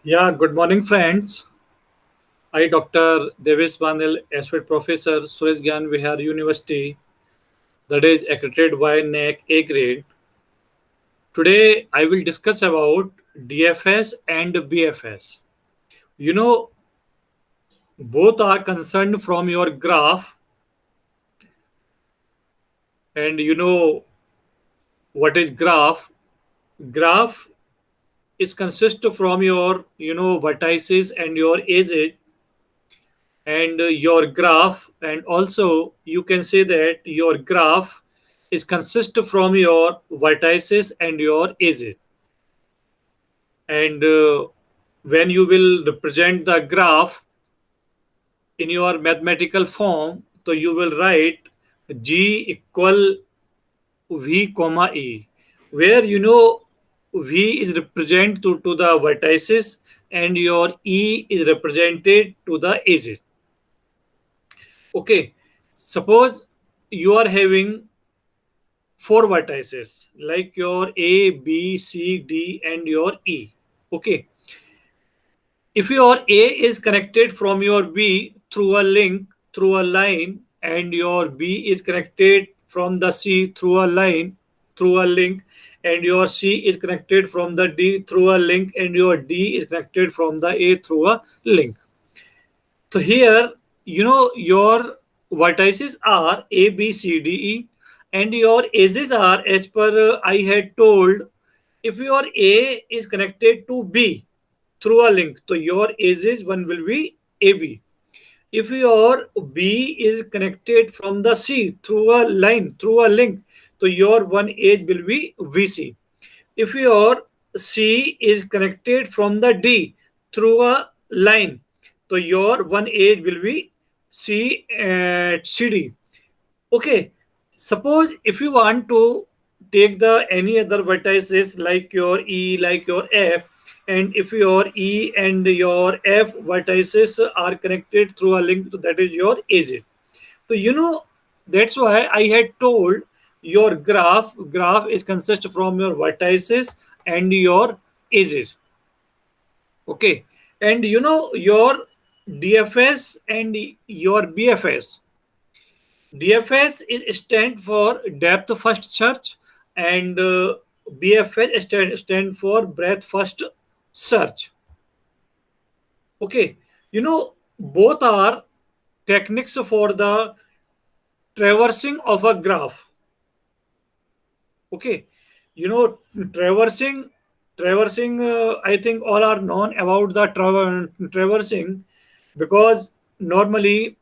Yeah, good morning, friends. I, Dr. Devis Banil, Associate Professor, Suresh Gyan Vihar University, that is accredited by NAC A grade. Today, I will discuss about DFS and BFS. You know, both are concerned from your graph, and you know what is graph. Graph is consist from your vertices and your edges and your graph, and also you can say that your graph is consist from your vertices and your edges. And when you will represent the graph in your mathematical form, so you will write g equal v comma e, where v is represented to the vertices and your e is represented to the edges. Okay, suppose you are having four vertices like your A, B, C, D, and your E. Okay, if your A is connected from your B through a link through a line, and your B is connected from the C through a line through a link, and your C is connected from the D through a link, and your D is connected from the A through a link. So here, your vertices are A, B, C, D, E, and your edges are, as per I had told, if your A is connected to B through a link, so your edges one will be AB. If your B is connected from the C through a line, through a link, so your one edge will be VC. If your C is connected from the D through a line, so your one edge will be C at CD. Okay. Suppose if you want to take the any other vertices like your E, like your F, and if your E and your F vertices are connected through a link, that is your edges. So that's why I had told your graph is consist from your vertices and your edges. Okay, and your DFS and your BFS. DFS is stand for depth first search, and BFS stand for breadth first search. Okay, both are techniques for the traversing of a graph. Okay, you know traversing traversing I think all are known about the traversing, because normally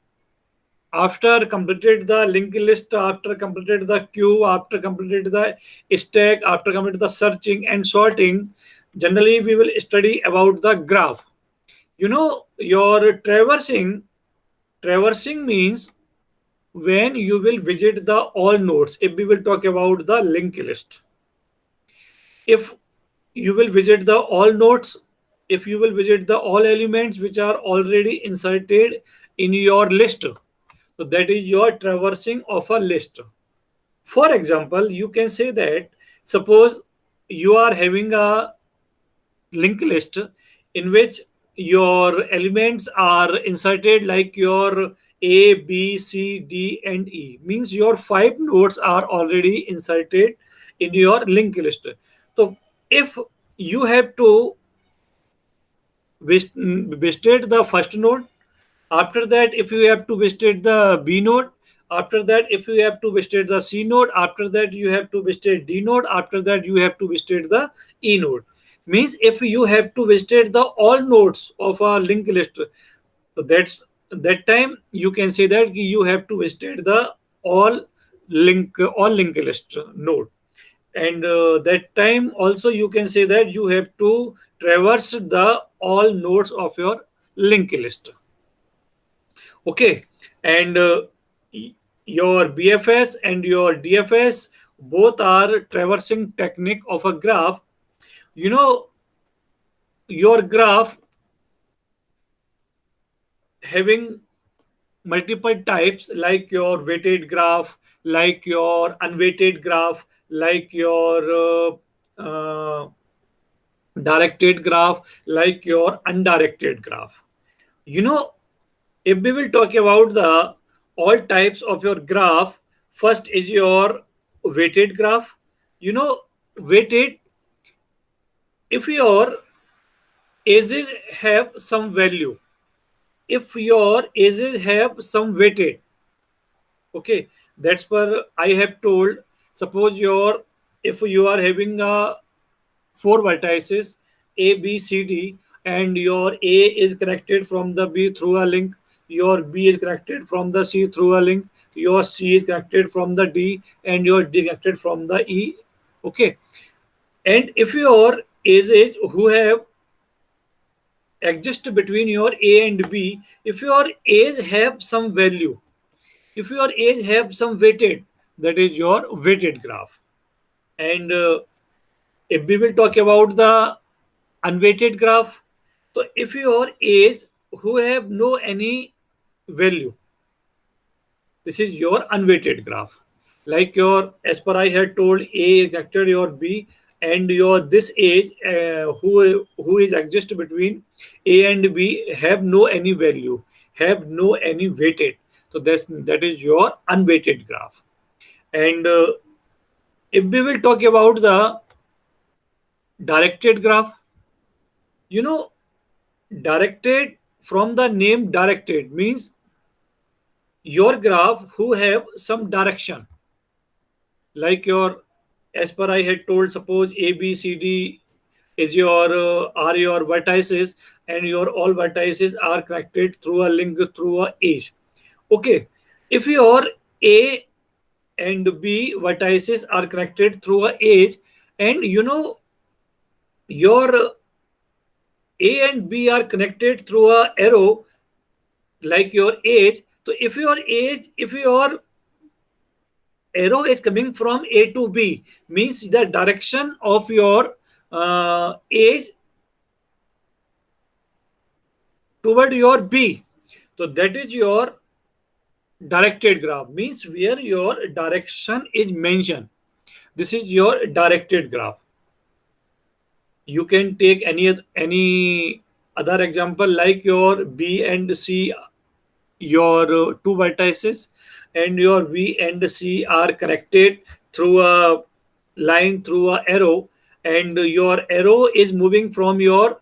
after completed the linked list, after completed the queue, after completed the stack, after completed the searching and sorting, generally we will study about the graph. Your traversing means when you will visit the all nodes. If we will talk about the linked list, if you will visit the all nodes, if you will visit the all elements which are already inserted in your list, so that is your traversing of a list. For example, you can say that suppose you are having a linked list in which your elements are inserted like your A, B, C, D, and E. Means your five nodes are already inserted in your linked list. So if you have to visit the first node, after that, if you have to visit the B node, after that, if you have to visit the C node, after that, you have to visit D node, after that, you have to visit the E node. Means if you have to visit the all nodes of a linked list, so that time you can say that you have to visit the all linked list node. And that time also you can say that you have to traverse the all nodes of your linked list. Okay, and your BFS and your DFS both are traversing technique of a graph. You know, your graph having multiple types like your weighted graph, like your unweighted graph, like your directed graph, like your undirected graph. You know, if we will talk about the all types of your graph, first is your weighted graph. You know, weighted, if your ages have some value, if your ages have some weighted, okay, that's where I have told. Suppose your, if you are having a four vertices A, B, C, D, and your A is connected from the B through a link, your B is connected from the C through a link, your C is connected from the D, and your D connected from the E. Okay, and if your ages who have exist between your A and B, if your age have some value, if your age have some weighted, that is your weighted graph. And if we will talk about the unweighted graph, so if your age who have no any value, this is your unweighted graph. Like your, as per I had told, A is connected your B, and your this age who is exist between A and B have no any value, have no any weighted. So that is your unweighted graph. And if we will talk about the directed graph, you know, directed, from the name directed, means your graph who have some direction, like your, as per I had told, suppose A, B, C, D is your are your vertices, and your all vertices are connected through a link through a edge. Okay, if your A and B vertices are connected through a edge, and you know your A and B are connected through a arrow, like your edge. So if your edge, if your arrow is coming from A to B, means the direction of your edge toward your B. So that is your directed graph, means where your direction is mentioned. This is your directed graph. You can take any other example, like your B and C, your two vertices, and your V and C are connected through a line, through a arrow, and your arrow is moving from your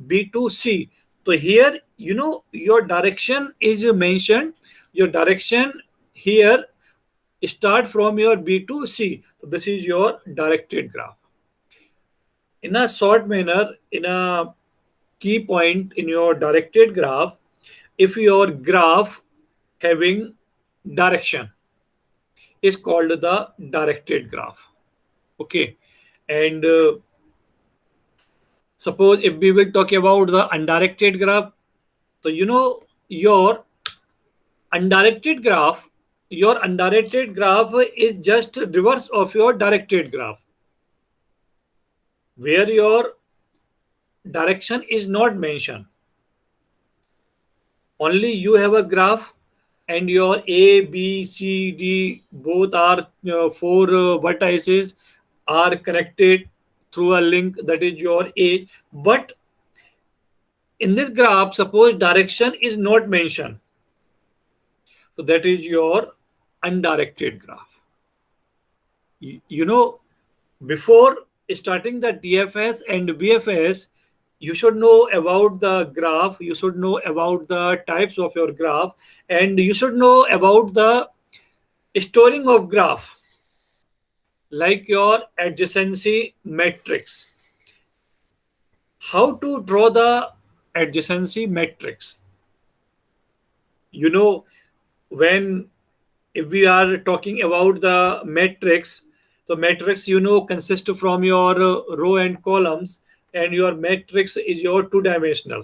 B to C. So here, you know, your direction is mentioned. Your direction here start from your B to C. So this is your directed graph. In a short manner, in a key point in your directed graph, if your graph having direction is called the directed graph. Okay, and suppose if we will talk about the undirected graph, so you know your undirected graph, your undirected graph is just reverse of your directed graph, where your direction is not mentioned. Only you have a graph, and your A, B, C, D both are four vertices are connected through a link, that is your A. But in this graph, suppose direction is not mentioned, so that is your undirected graph. You know, before starting the DFS and BFS, you should know about the graph, you should know about the types of your graph, and you should know about the storing of graph, like your adjacency matrix. How to draw the adjacency matrix? You know, when, if we are talking about the matrix, the matrix, you know, consists from your row and columns, and your matrix is your two dimensional,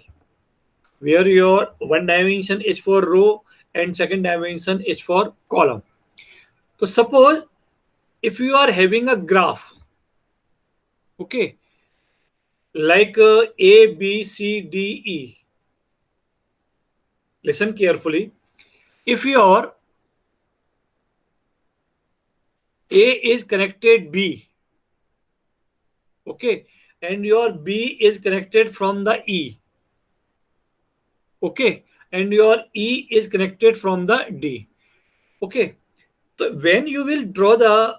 where your one dimension is for row and second dimension is for column. So suppose if you are having a graph, okay, like A, B, C, D, E, listen carefully. If your A is connected B, okay, and your B is connected from the E. Okay, and your E is connected from the D. Okay, so when you will draw the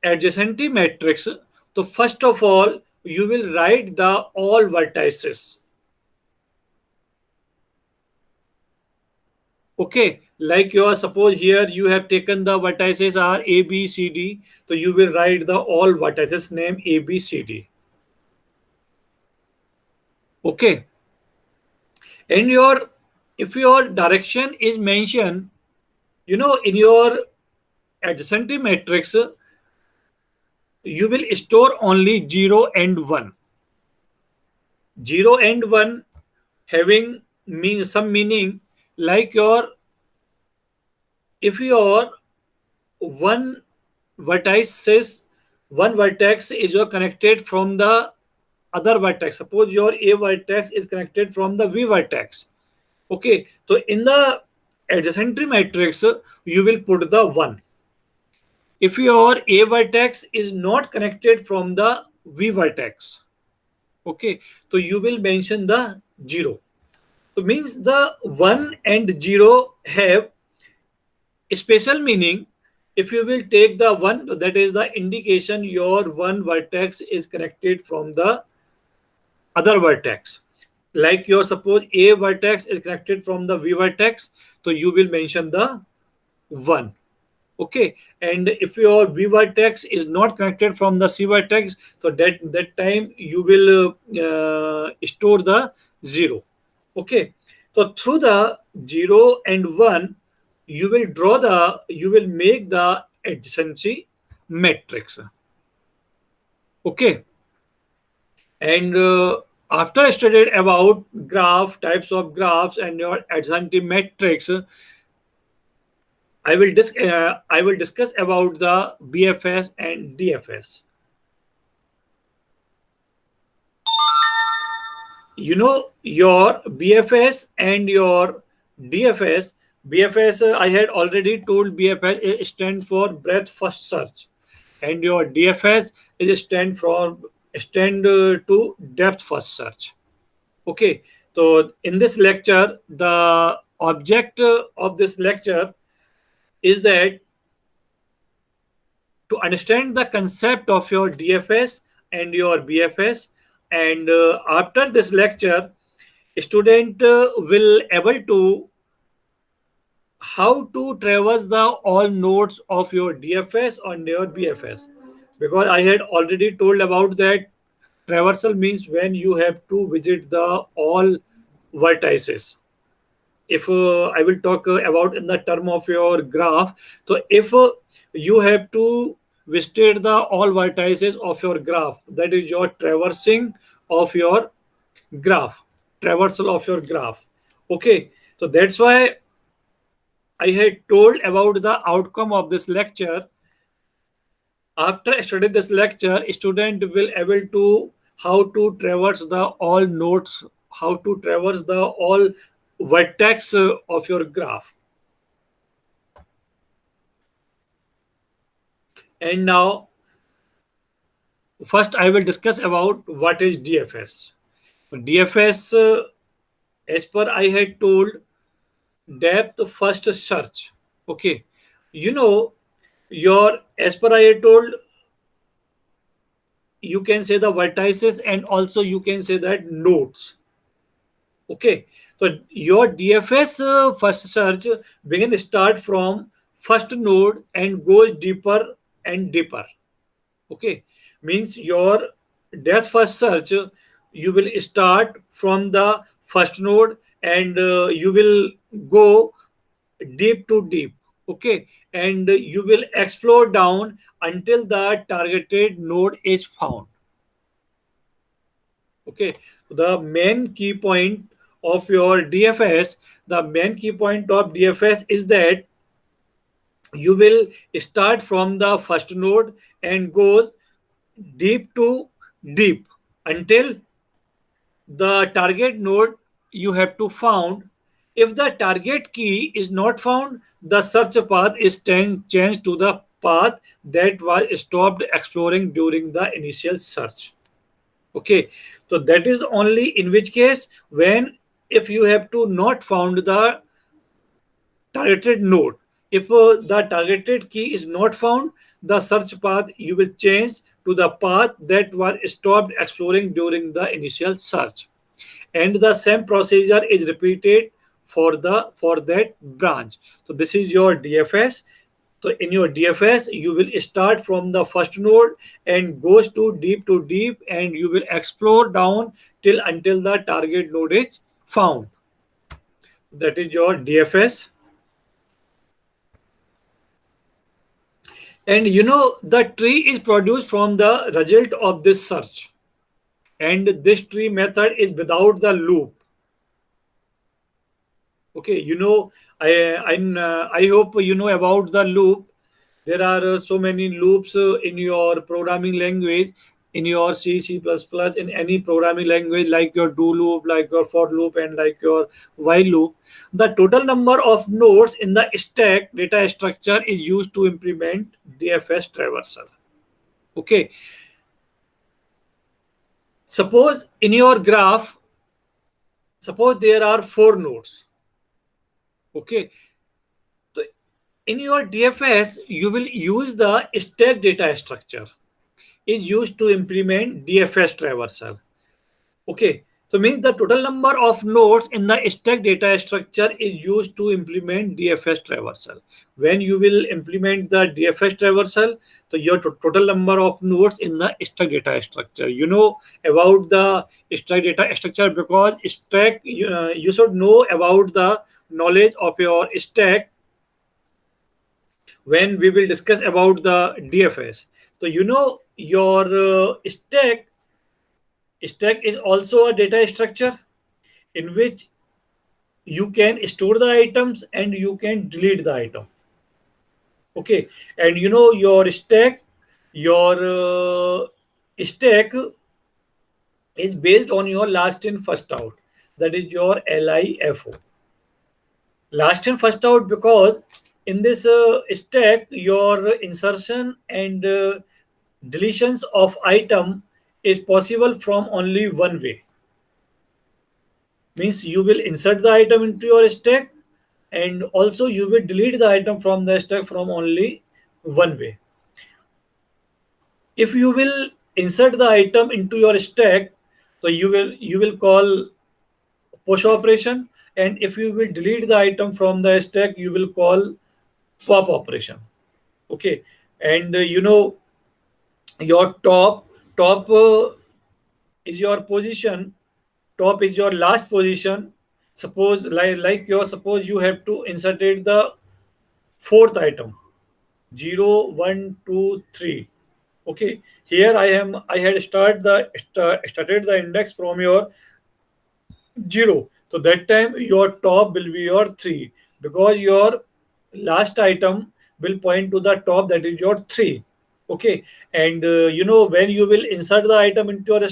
adjacency matrix, so first of all you will write the all vertices. Okay, like your suppose here you have taken the vertices are A, B, C, D, so you will write the all vertices name A, B, C, D. Okay, and your if your direction is mentioned, in your adjacency matrix, you will store only 0 and 1. 0 and 1 having some meaning, like your if your one vertex says one vertex is your connected from the other vertex. Suppose your A vertex is connected from the V vertex. Okay, so in the adjacency matrix, you will put the 1. If your A vertex is not connected from the V vertex, okay, so you will mention the 0. So means the 1 and 0 have special meaning. If you will take the 1, that is the indication your one vertex is connected from the other vertex. Like your suppose A vertex is connected from the V vertex, so you will mention the 1. Okay, and if your V vertex is not connected from the C vertex, so that time you will store the 0. Okay, so through the 0 and 1, you will make the adjacency matrix. Okay, and after I studied about graph types of graphs and your adjacency matrix, I will discuss about the BFS and DFS. Your BFS and your DFS. BFS, I had already told, BFS stand for breadth first search, and your DFS is stand to depth first search. Okay, so in this lecture, the object of this lecture is that to understand the concept of your DFS and your BFS. And after this lecture, student will able to how to traverse the all nodes of your DFS and your BFS, because I had already told about that traversal means when you have to visit the all vertices. If I will talk about in the term of your graph, so if you have to visit the all vertices of your graph, that is your traversing of your graph, traversal of your graph. Okay, so that's why I had told about the outcome of this lecture. After studying this lecture, student will able to how to traverse the all nodes, how to traverse the all vertex of your graph. And now, first I will discuss about what is DFS. DFS, as per I had told, depth first search. Okay, you know your as per I had told, you can say the vertices and also you can say that nodes. Okay, so your DFS first search begin start from first node and goes deeper and deeper. Okay, means your depth first search, you will start from the first node and you will go deep to deep. Okay, and you will explore down until the targeted node is found. Okay, the main key point of your DFS, the main key point of DFS is that you will start from the first node and goes deep to deep until the target node you have to found. If the target key is not found, the search path is changed to the path that was stopped exploring during the initial search. Okay, so that is only in which case when if you have to not found the targeted node. If the targeted key is not found, the search path you will change to the path that was stopped exploring during the initial search, and the same procedure is repeated for that branch. So this is your DFS. So in your DFS you will start from the first node and goes to deep, and you will explore down till until the target node is found. That is your DFS. And the tree is produced from the result of this search, and this tree method is without the loop. Okay, I hope you know about the loop. There are so many loops in your programming language, in your C, C++, in any programming language, like your do loop, like your for loop, and like your while loop. The total number of nodes in the stack data structure is used to implement DFS traversal. Okay, suppose in your graph, suppose there are four nodes. Okay, so in your DFS, you will use the stack data structure is used to implement DFS traversal. Okay, so means the total number of nodes in the stack data structure is used to implement DFS traversal. When you will implement the DFS traversal, so your total number of nodes in the stack data structure. You know about the stack data structure because stack you should know about the knowledge of your stack when we will discuss about the DFS. So your stack is also a data structure in which you can store the items and you can delete the item. Okay, and your stack is based on your last in first out. That is your LIFO. Last in first out because in this stack your insertion and deletions of item is possible from only one way. Means you will insert the item into your stack and also you will delete the item from the stack from only one way. If you will insert the item into your stack, so you will call push operation, and if you will delete the item from the stack you will call pop operation. Okay, and your top is your position, top is your last position. Suppose like your suppose you have to inserted the fourth item, 0, 1, 2, 3. Okay, here I had started the index from your 0, so that time your top will be your 3 because your last item will point to the top, that is your 3. Okay, and when you will insert the item into your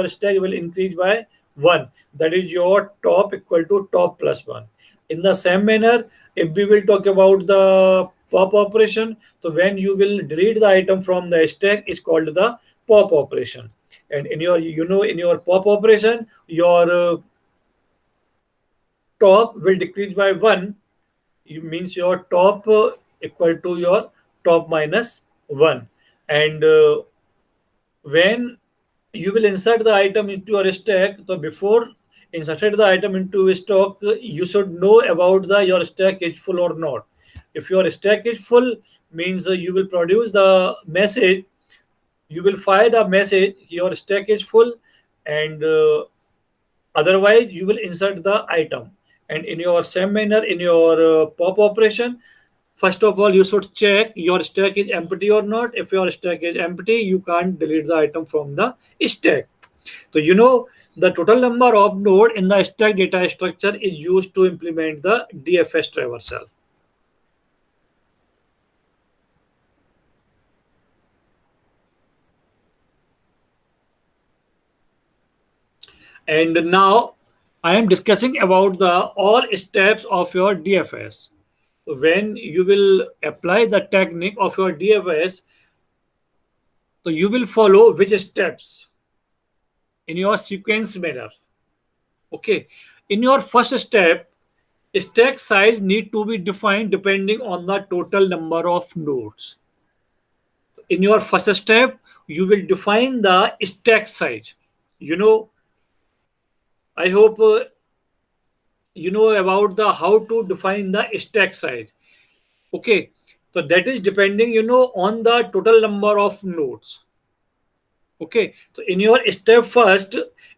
stack will increase by 1, that is your top equal to top plus 1. In the same manner, if we will talk about the pop operation, so when you will delete the item from the stack is called the pop operation. And in your in your pop operation your top will decrease by 1. It means your top equal to your top minus 1. And when you will insert the item into your stack, so before inserted the item into a stock, you should know about the your stack is full or not. If your stack is full, means you will produce the message, you will fire the message your stack is full, and otherwise you will insert the item. And in your same manner in your pop operation, first of all you should check your stack is empty or not. If your stack is empty, you can't delete the item from the stack. So the total number of node in the stack data structure is used to implement the DFS traversal. And now I am discussing about the all steps of your DFS. When you will apply the technique of your DFS, so you will follow which steps. in your sequence manner. Okay. In your first step, stack size need to be defined depending on the total number of nodes. In your first step, you will define the stack size. You know, I hope you know about the how to define the stack size. Okay, so that is depending, on the total number of nodes. Okay, so in your step first,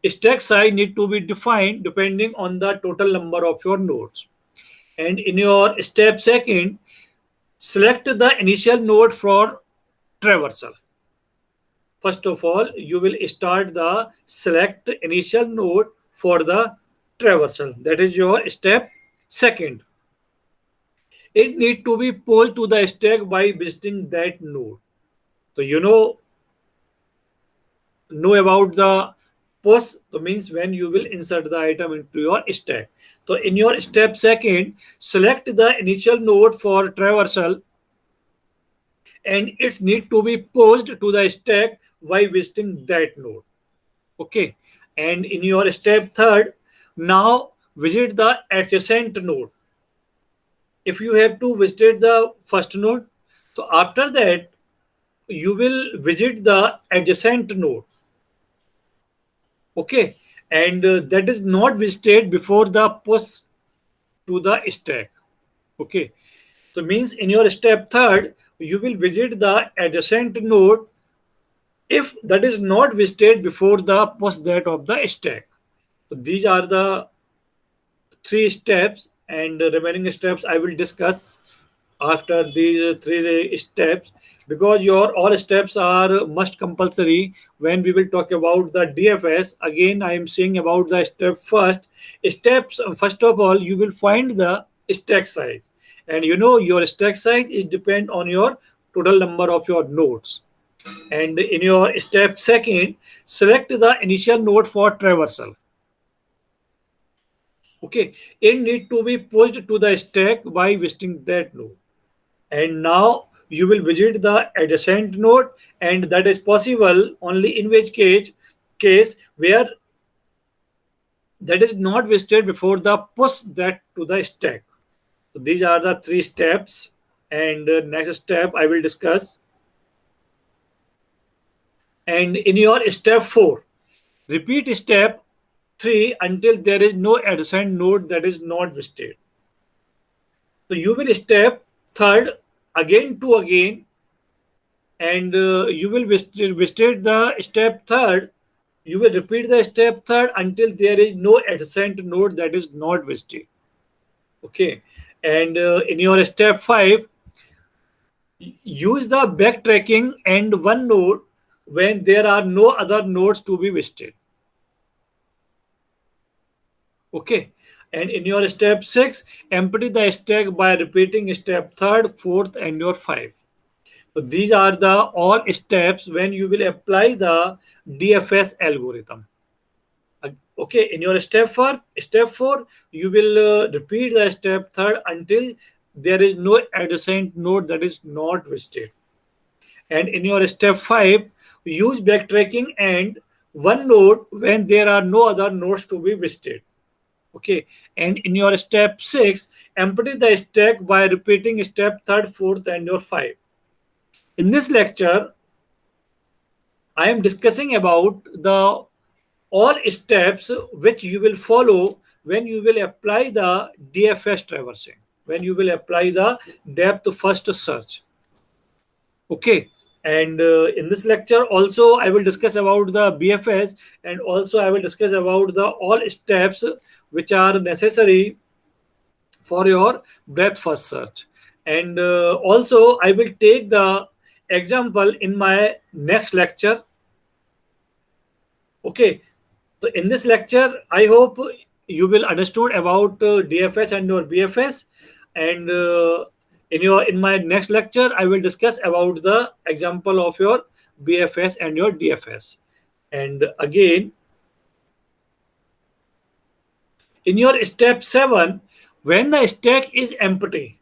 stack size need to be defined depending on the total number of your nodes. And in your step second, select the initial node for traversal. First of all, you will start the select initial node for the traversal. That is your step second. It need to be pulled to the stack by visiting that node. So know about the post. So means when you will insert the item into your stack. So in your step second, select the initial node for traversal and it's need to be pushed to the stack by visiting that node. Okay, and in your step third, now visit the adjacent node. If you have to visit the first node, so after that you will visit the adjacent node. Okay, and that is not visited before the push to the stack. Okay, so means in your step third you will visit the adjacent node if that is not visited before the push that of the stack. So these are the three steps, and the remaining steps I will discuss after these three steps, because your all steps are must compulsory when we will talk about the DFS. Again, I am saying about the step first. Steps, first of all, you will find the stack size, and your stack size is depend on your total number of your nodes. And in your step second, select the initial node for traversal. Okay, it need to be pushed to the stack by visiting that node. And now you will visit the adjacent node, and that is possible only in which case where that is not visited before the push that to the stack. So these are the three steps, and next step I will discuss. And in your step 4, repeat step 3 until there is no adjacent node that is not visited. So you will step third again to again, and you will visit the step third. You will repeat the step third until there is no adjacent node that is not visited. Okay, and in your step 5, use the backtracking and one node when there are no other nodes to be visited. Okay, and in your step 6, empty the stack by repeating step third, fourth, and your 5. So these are the all steps when you will apply the DFS algorithm. Okay, in your step 4, you will repeat the step third until there is no adjacent node that is not visited. And in your step 5, use backtracking and one node when there are no other nodes to be visited. Okay, and in your step 6, empty the stack by repeating step third, fourth, and your 5. In this lecture, I am discussing about the all steps which you will follow when you will apply the DFS traversing, when you will apply the depth first search. Okay, and in this lecture also I will discuss about the BFS, and also I will discuss about the all steps which are necessary for your breadth first search. And also I will take the example in my next lecture. Okay, so in this lecture I hope you will understood about DFS and your BFS, and in my next lecture I will discuss about the example of your BFS and your DFS. And again, in your step 7, when the stack is empty,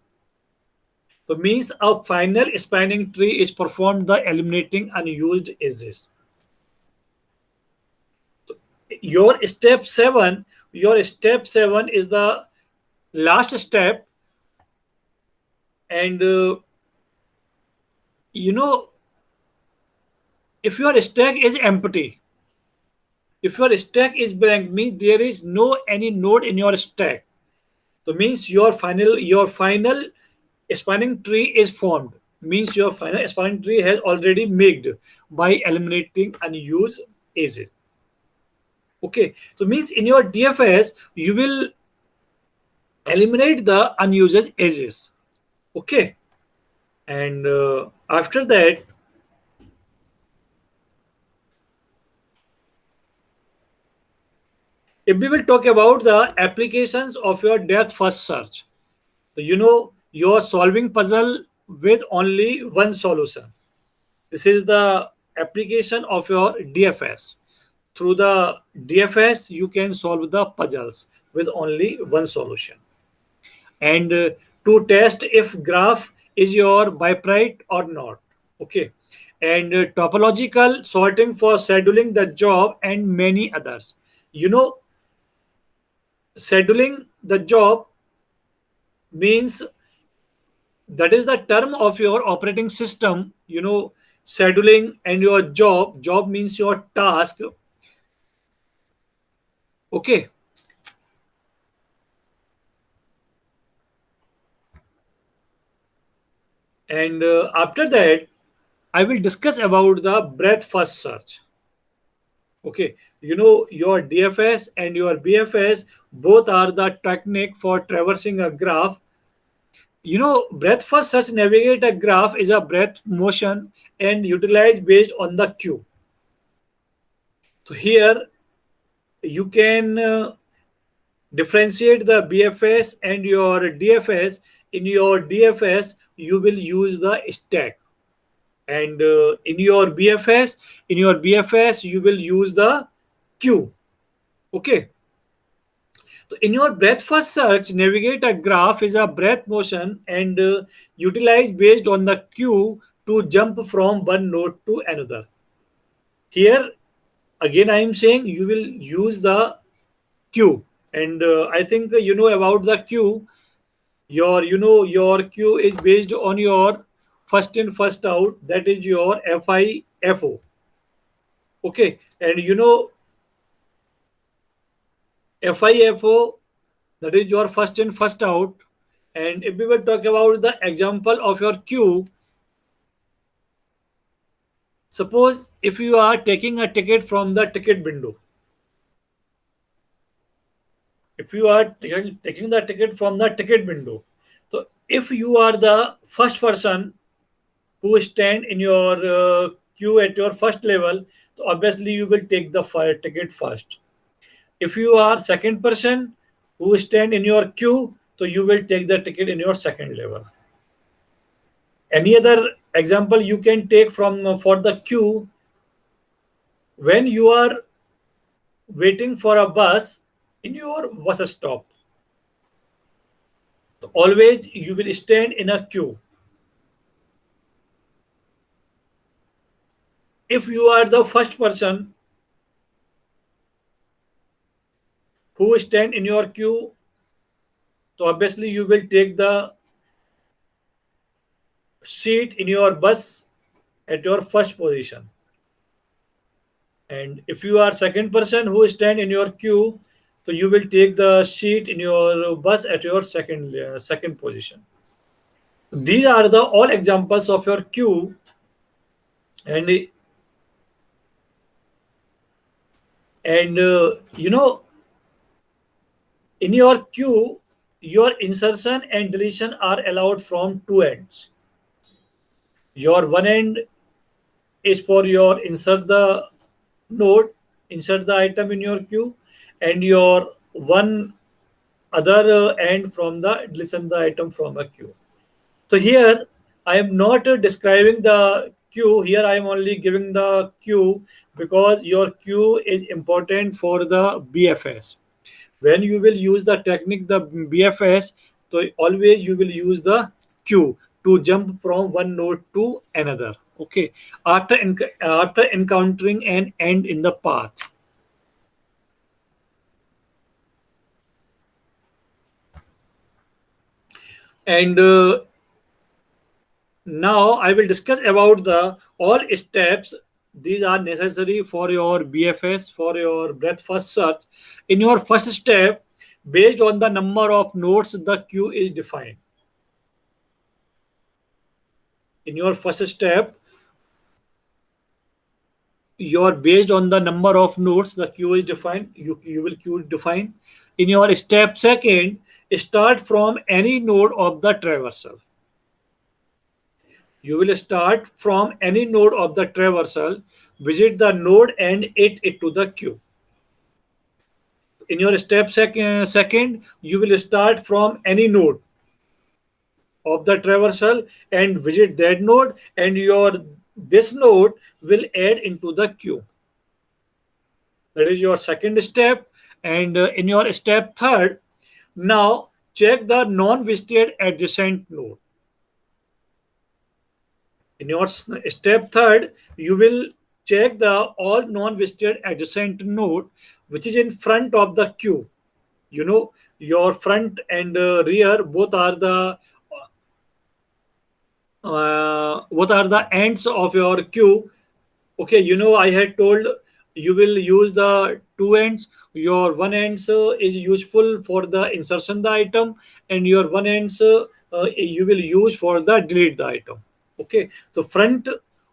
so means a final spanning tree is performed, the eliminating unused edges. your step 7 is the last step. And you know if your stack is empty, if your stack is blank, means there is no any node in your stack. So means your final spanning tree is formed, means your final spanning tree has already made by eliminating unused edges. Okay, so means in your DFS you will eliminate the unused edges. Okay, and after that, if we will talk about the applications of your depth first search, so you're solving puzzle with only one solution. This is the application of your DFS. Through the DFS, you can solve the puzzles with only one solution. And to test if graph is your biprite or not. Okay. And topological sorting for scheduling the job and many others. You know, scheduling the job means that is the term of your operating system. Scheduling and your job means your task. Okay. And after that, I will discuss about the breadth first search. Okay, your DFS and your BFS both are the technique for traversing a graph. Breadth first search navigate a graph is a breadth motion and utilized based on the queue. So here you can differentiate the BFS and your DFS. In your DFS, you will use the stack, and in your BFS you will use the queue. Okay, so in your breadth first search navigate a graph is a breadth motion and utilized based on the queue to jump from one node to another. Here again I am saying you will use the queue, and I think you know about the queue. Your queue is based on your first in first out, that is your FIFO. Okay, and FIFO, that is your first in first out. And if we will talk about the example of your queue, suppose if you are taking a ticket from the ticket window, if you are taking the ticket from the ticket window, so if you are the first person who stand in your queue at your first level, so obviously you will take the ticket first. If you are second person who stand in your queue, so you will take the ticket in your second level. Any other example you can take from for the queue, when you are waiting for a bus in your bus stop, so always you will stand in a queue. If you are the first person who stand in your queue, so obviously you will take the seat in your bus at your first position. And if you are second person who stand in your queue, so you will take the seat in your bus at your second position. These are the all examples of your queue. And in your queue, your insertion and deletion are allowed from two ends. Your one end is for your insert the node, insert the item in your queue, and your one other end from the listen the item from a queue. So here I am not describing the queue. Here I am only giving the queue because your queue is important for the BFS. When you will use the technique the BFS, so always you will use the queue to jump from one node to another. Okay, after encountering an end in the path. And now I will discuss about the all steps. These are necessary for your BFS, for your breadth first search. In your first step, based on the number of nodes, the queue is defined. In your first step, your based on the number of nodes, the queue is defined. You will queue define. In your step second, start from any node of the traversal. You will start from any node of the traversal, visit the node and add it to the queue. In your second, you will start from any node of the traversal and visit that node, and your this node will add into the queue. That is your second step. And in your step third, now check the non-visited adjacent node. In your step third, you will check the all non-visited adjacent node which is in front of the queue. You know, your front and rear both are the ends of your queue. Okay, I had told you will use the two ends. Your one ends is useful for the insertion the item, and your one ends you will use for the delete the item. Okay, so front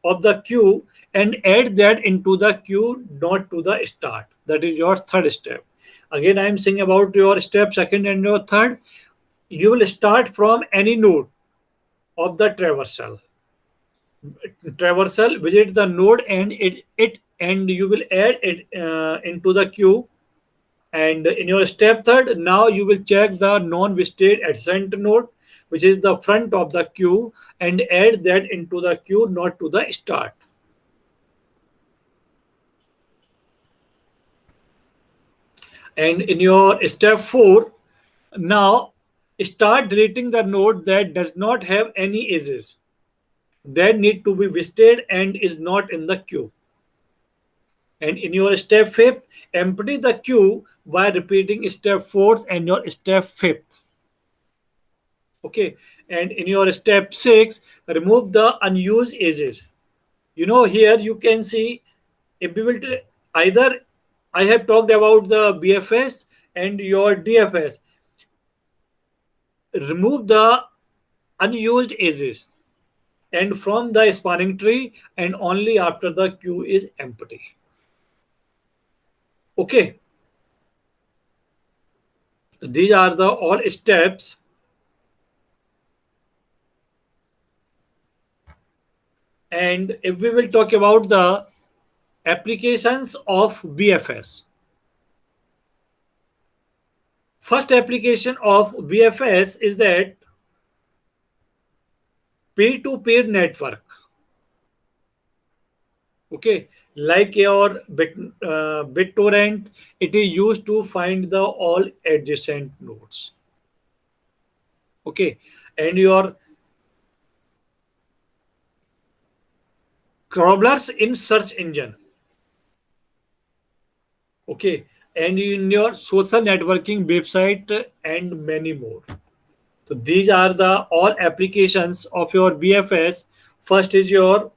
of the queue and add that into the queue, not to the start. That is your third step. Again, I am saying about your step second and your third. You will start from any node of the traversal, visit the node and it and you will add it into the queue. And in your step third, now you will check the non-visited adjacent node which is the front of the queue and add that into the queue, not to the start. And in your step 4, now start deleting the node that does not have any edges, that need to be visited and is not in the queue. And in your step fifth, empty the queue by repeating step fourth and your step fifth. Okay. And in your step six, remove the unused edges. Here you can see if we will either I have talked about the BFS and your DFS. Remove the unused edges and from the spanning tree, and only after the queue is empty. Okay. These are the all steps. And if we will talk about the applications of BFS, first application of BFS is that peer-to-peer network. Okay, like your BitTorrent, it is used to find the all adjacent nodes. Okay, and your crawlers in search engine. Okay, and in your social networking website and many more. So these are the all applications of your BFS. First is your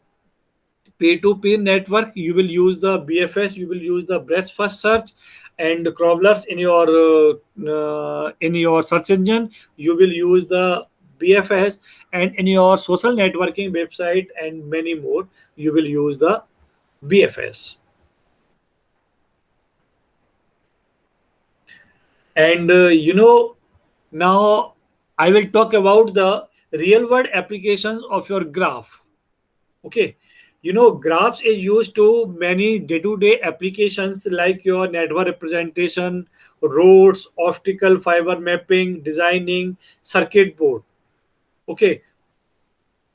peer-to-peer network. You will use the BFS. You will use the breadth first search and crawlers in your search engine. You will use the BFS, and in your social networking website and many more, you will use the BFS. And now I will talk about the real world applications of your graph. Okay, graphs is used to many day-to-day applications like your network representation, roads, optical fiber mapping, designing, circuit board. Okay,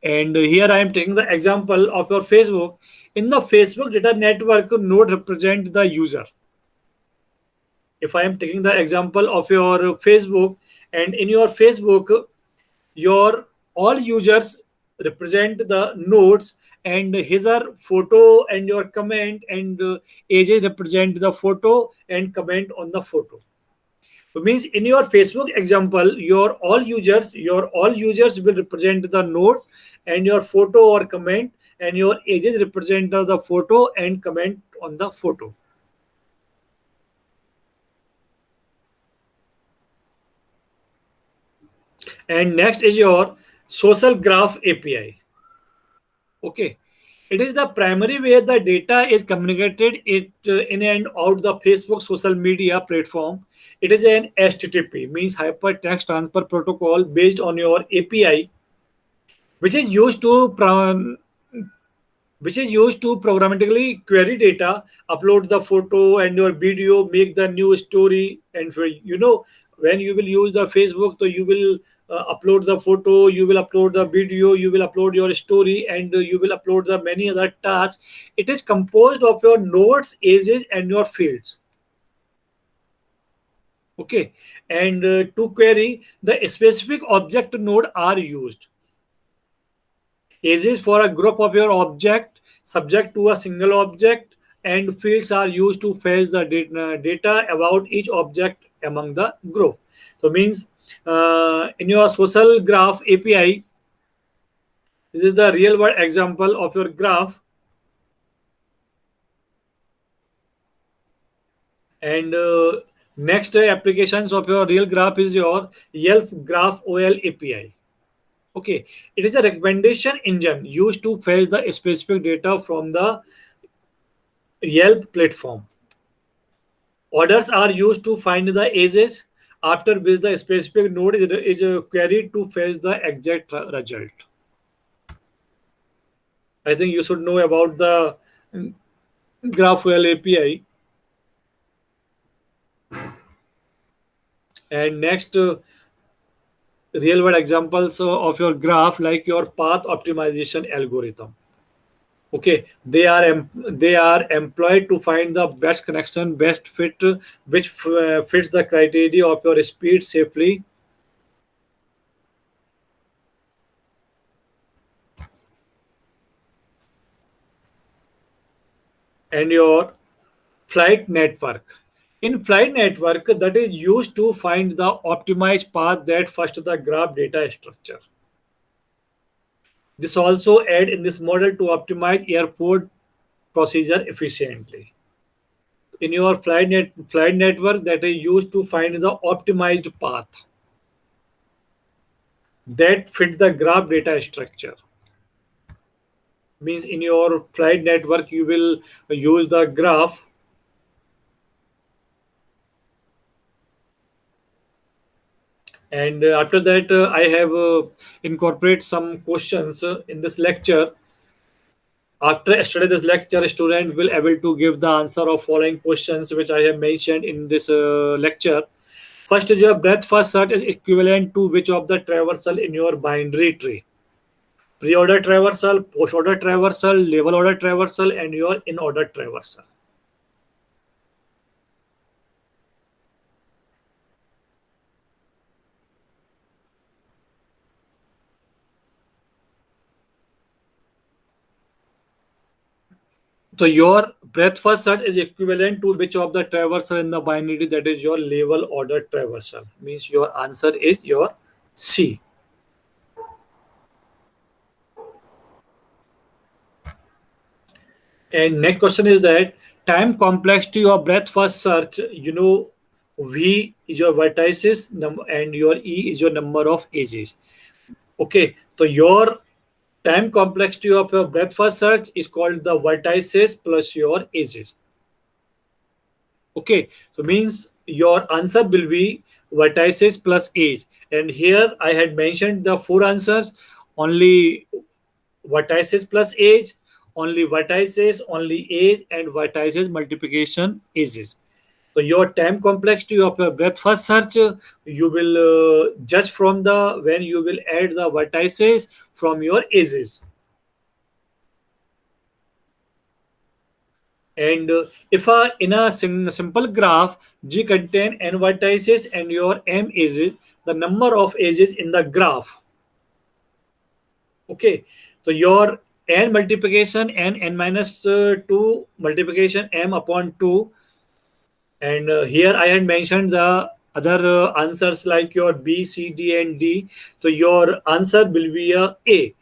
and here I am taking the example of your Facebook. In the Facebook data network, node represent the user. If I am taking the example of your Facebook, and in your Facebook, your all users represent the nodes, and his or photo and your comment and AJ represent the photo and comment on the photo. So means in your Facebook example, your all users will represent the node, and your photo or comment, and your ages represent the photo and comment on the photo. And next is your social graph API. Okay. It is the primary way the data is communicated in and out the Facebook social media platform. It is an HTTP, means hypertext transfer protocol based on your API, which is used to programmatically query data, upload the photo and your video, make the new story, and when you will use the Facebook, so you will upload the photo, you will upload the video, you will upload your story, and you will upload the many other tasks. It is composed of your nodes, ages, and your fields. Okay, and to query the specific object node are used. Age is for a group of your object subject to a single object, and fields are used to fetch the data about each object among the group. So means in your social graph API, this is the real world example of your graph. And next applications of your real graph is your Yelp Graph OL API. Okay, it is a recommendation engine used to fetch the specific data from the Yelp platform. Orders are used to find the ages, after which the specific node is queried to fetch the exact result. I think you should know about the GraphQL API. And next, real world examples of your graph, like your path optimization algorithm. Okay, they are employed to find the best connection, best fit, which fits the criteria of your speed safely, and your flight network. In flight network, that is used to find the optimized path that first the graph data structure. This also add in this model to optimize airport procedure efficiently. In your flight network, that is used to find the optimized path that fit the graph data structure. Means in your flight network you will use the graph. And after that, I have incorporate some questions in this lecture. After study this lecture, student will able to give the answer of following questions which I have mentioned in this lecture. First is your breadth first search is equivalent to which of the traversal in your binary tree? Pre-order traversal, post-order traversal, label order traversal, and your in-order traversal. So your breadth first search is equivalent to which of the traversal in the binary, that is your label order traversal. Means your answer is your C. And next question is that time complexity of breadth first search. V is your vertices number and your E is your number of edges. Okay, so your time complexity of your breadth first search is called the vertices plus your edges. Okay, so means your answer will be vertices plus age. And here I had mentioned the four answers: only vertices plus age, only vertices, only age, and vertices multiplication ages. So your time complexity of your breadth first search, you will judge from the when you will add the vertices from your ages. And if in a simple graph, G contain n vertices and your M is the number of edges in the graph. Okay, so your n multiplication n minus 2 multiplication m upon 2, and here I had mentioned the other answers like your B, C, D, and D. So your answer will be a A.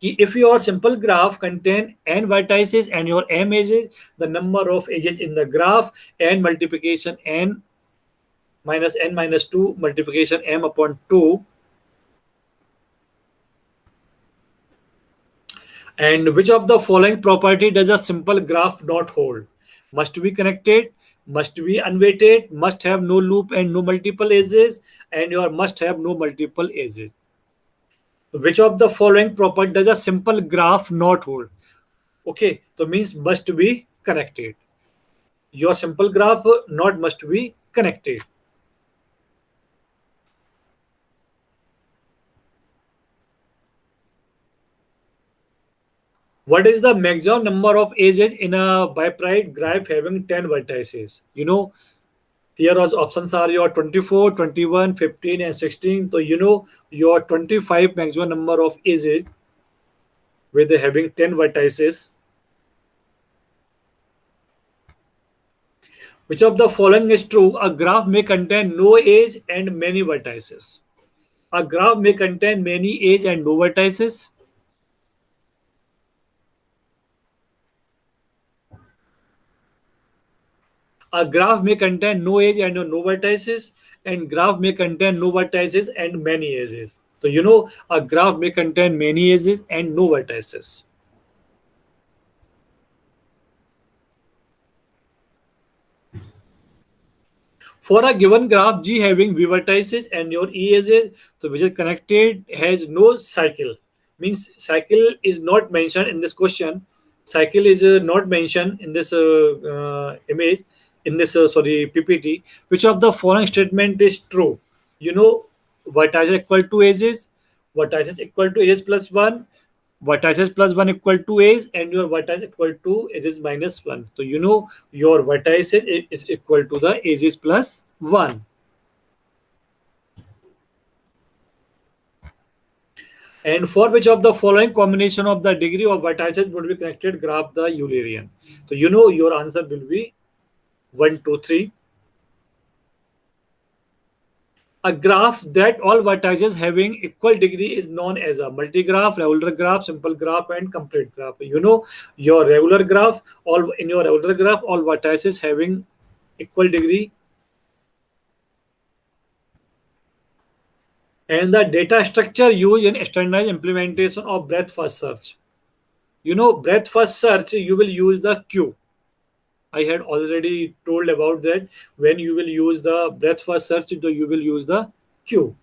If your simple graph contain n vertices and your m edges, the number of edges in the graph n multiplication n minus n minus 2 multiplication m upon 2. And which of the following property does a simple graph not hold? Must be connected, must be unweighted, must have no loop and no multiple edges, and your must have no multiple edges. Which of the following property does a simple graph not hold? Okay, so means must be connected. Your simple graph not must be connected. What is the maximum number of edges in a bipride graph having 10 vertices? Here also options are your 24, 21, 15, and 16. So your 25 maximum number of edges with having 10 vertices. Which of the following is true? A graph may contain no edge and many vertices. A graph may contain many edge and no vertices. A graph may contain no edge and no vertices, and graph may contain no vertices and many edges. So a graph may contain many edges and no vertices. For a given graph G having V vertices and your E edges, so which is connected has no cycle. Means cycle is not mentioned in this question. Cycle is not mentioned in this image, in this PPT. Which of the following statement is true? Vertices equal to edges, vertices equal to edges plus 1, vertices plus 1 equal to edge, and your vertex equal to edges minus 1. So your vertices is equal to the edges plus 1. And for which of the following combination of the degree of vertices would be connected graph the Eulerian? So your answer will be 1, 2, 3. A graph that all vertices having equal degree is known as a multigraph, regular graph, simple graph, and complete graph. Your regular graph, all in your regular graph, all vertices having equal degree, and the data structure used in standardized implementation of breadth first search. Breadth first search, you will use the queue. I had already told about that. When you will use the breadth first search, you will use the queue.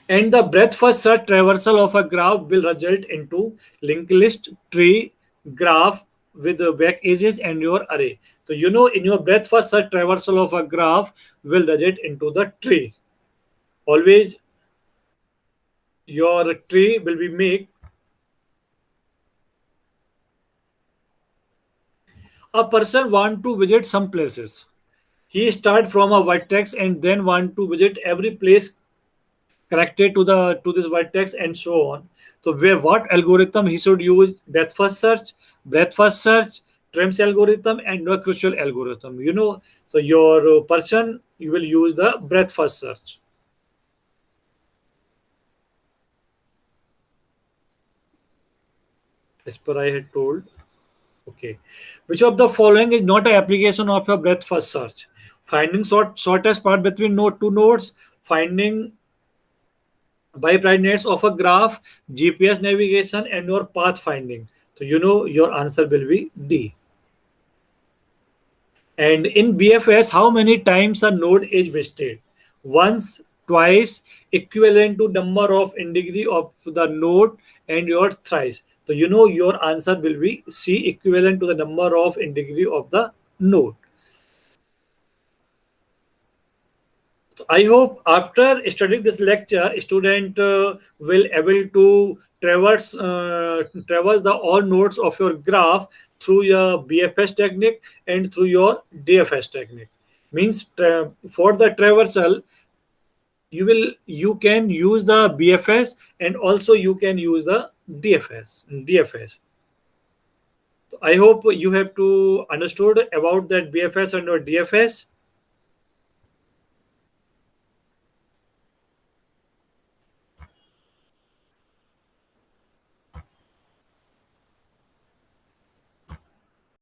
And the breadth first search traversal of a graph will result into linked list, tree, graph with the back edges and your array. So in your breadth first search traversal of a graph will result into the tree. Always your tree will be made. A person want to visit some places. He start from a vertex and then want to visit every place connected to this vertex and so on. So where what algorithm he should use? Breadth first search, trims algorithm, and no crucial algorithm. So your person you will use the breadth first search. As per I had told. Okay. Which of the following is not an application of your breadth first search? Finding shortest path between two nodes, finding bibrightness of a graph, GPS navigation, and your path finding. So your answer will be D. And in BFS, how many times a node is visited? Once, twice, equivalent to number of integrity of the node, and your thrice. So your answer will be C, equivalent to the number of integrity of the node. I hope after studying this lecture, student will able to traverse the all nodes of your graph through your BFS technique and through your DFS technique. Means for the traversal, you can use the BFS and also you can use the DFS. I hope you have to understood about that BFS and your DFS.